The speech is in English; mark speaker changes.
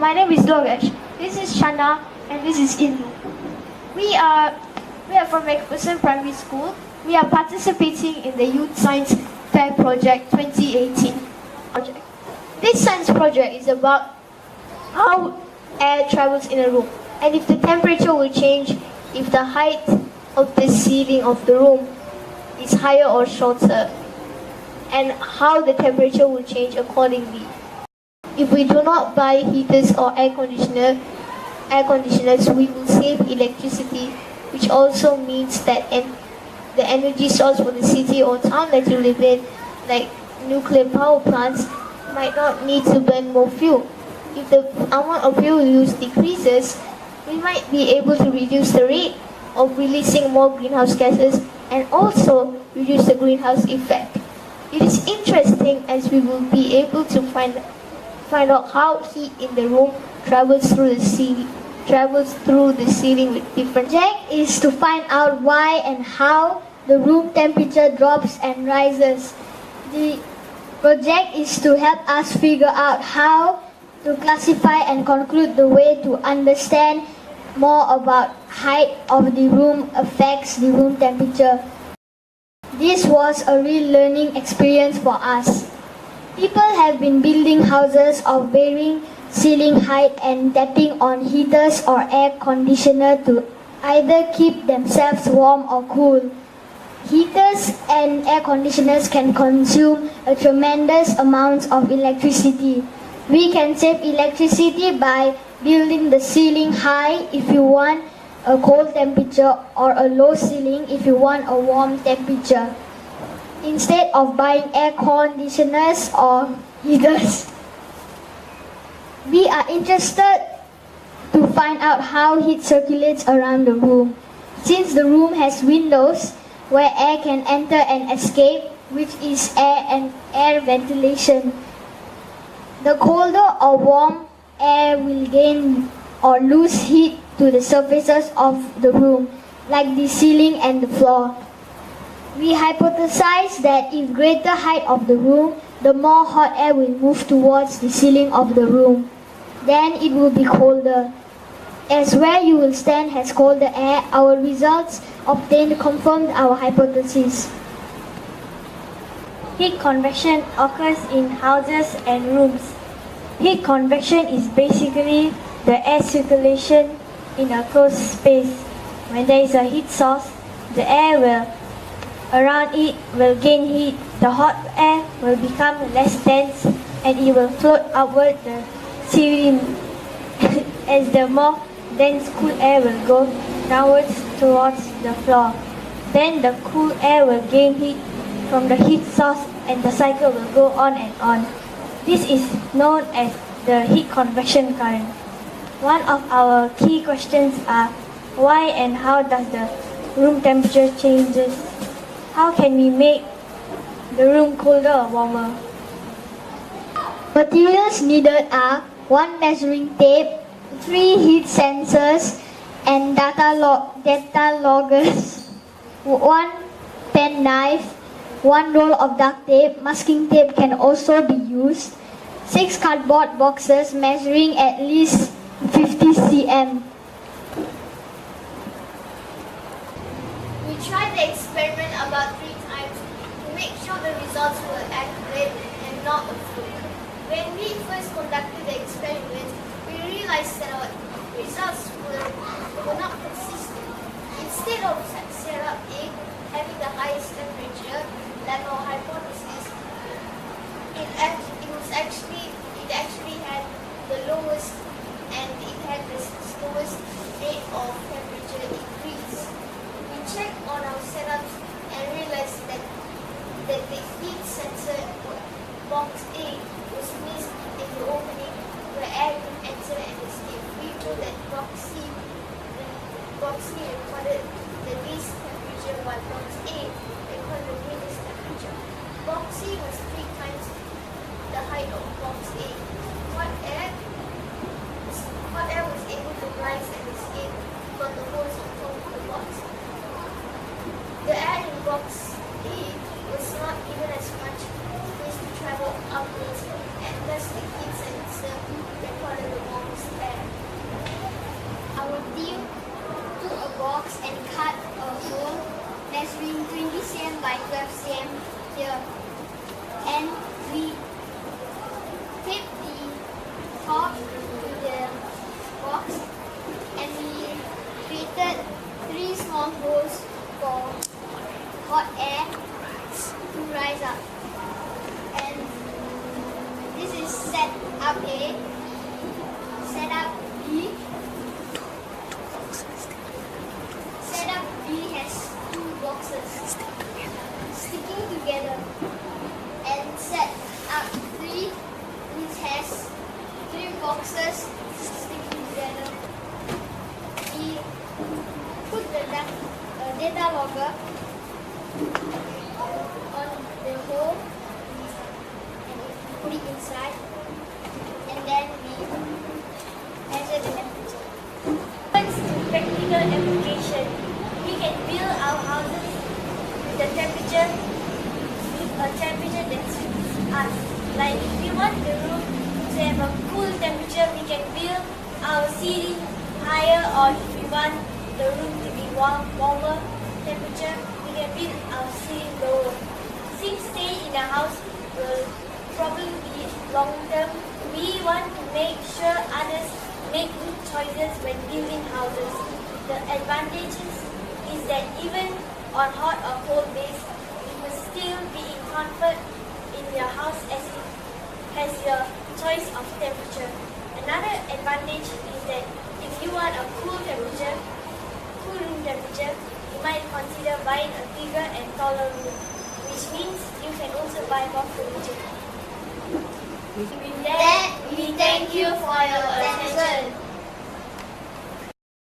Speaker 1: My name is Logesh. This is Shana and this is Indu. We are from McPherson Primary School. We are participating in the Youth Science Fair Project 2018 project. This science project is about how air travels in a room and if the temperature will change if the height of the ceiling of the room is higher or shorter, and how the temperature will change accordingly. If we do not buy heaters or air conditioners, we will save electricity, which also means that the energy source for the city or town that you live in, like nuclear power plants, might not need to burn more fuel. If the amount of fuel used decreases, we might be able to reduce the rate of releasing more greenhouse gases and also reduce the greenhouse effect. It is interesting as we will be able to find out how heat in the room travels through the ceiling with different. The project is to find out why and how the room temperature drops and rises. The project is to help us figure out how to classify and conclude the way to understand more about height of the room affects the room temperature. This was a real learning experience for us. People have been building houses of varying ceiling height and tapping on heaters or air conditioner to either keep themselves warm or cool. Heaters and air conditioners can consume a tremendous amount of electricity. We can save electricity by building the ceiling high if you want a cold temperature or a low ceiling if you want a warm temperature, instead of buying air conditioners or heaters. We are interested to find out how heat circulates around the room. Since the room has windows where air can enter and escape, which is air ventilation, the colder or warm air will gain or lose heat to the surfaces of the room, like the ceiling and the floor. We hypothesize that if greater height of the room, the more hot air will move towards the ceiling of the room. Then it will be colder. As where you will stand has colder air, our results obtained confirmed our hypothesis.
Speaker 2: Heat convection occurs in houses and rooms. Heat convection is basically the air circulation in a closed space. When there is a heat source, the air around it will gain heat. The hot air will become less dense and it will float upward the ceiling as the more dense cool air will go downwards towards the floor. Then the cool air will gain heat from the heat source and the cycle will go on and on. This is known as the heat convection current. One of our key questions are why and how does the room temperature changes? How can we make the room colder or warmer?
Speaker 1: Materials needed are 1 measuring tape, 3 heat sensors and data loggers, 1 pen knife, 1 roll of duct tape. Masking tape can also be used. 6 cardboard boxes measuring at least 50 cm.
Speaker 3: We tried the experiment about 3 times to make sure the results were accurate and not a fluke. When we first conducted the experiment, we realized that our results were not consistent. Instead of setup A having the highest temperature, like our hypothesis, it actually had the lowest, and it had the slowest rate of temperature increase. We checked on our setups and realized that the heat sensor box A was missed in the opening where air could enter and escape. We knew that box C recorded the least temperature while box A recorded the greatest temperature. Box C was 3 times the height of box A. Hot air was able to rise and escape from the holes on top of the box. The air in box A was not given as much space to travel upwards, and thus the heat sensor recorded the warmest here. And we tape the top to the box, and we created 3 small holes for hot air to rise up. And this is set up A, set up B. Set up B has 2 boxes sticking together, and set up 3, which has 3 boxes sticking together. We put the data logger on the hole and put it inside, and then we measure the temperature.
Speaker 2: Thanks to practical application, we can build our houses with a temperature that suits us. Like if we want the room to have a cool temperature, we can build our ceiling higher, or if we want the room to be warmer temperature, we can build our ceiling lower. Since staying in a house will probably be long term, we want to make sure others make good choices when building houses. The advantages is that even on hot or cold days, you will still be in comfort in your house as it has your choice of temperature. Another advantage is that if you want a cool room temperature, you might consider buying a bigger and taller room, which means you can also buy more furniture.
Speaker 3: With that, we thank you for your attention.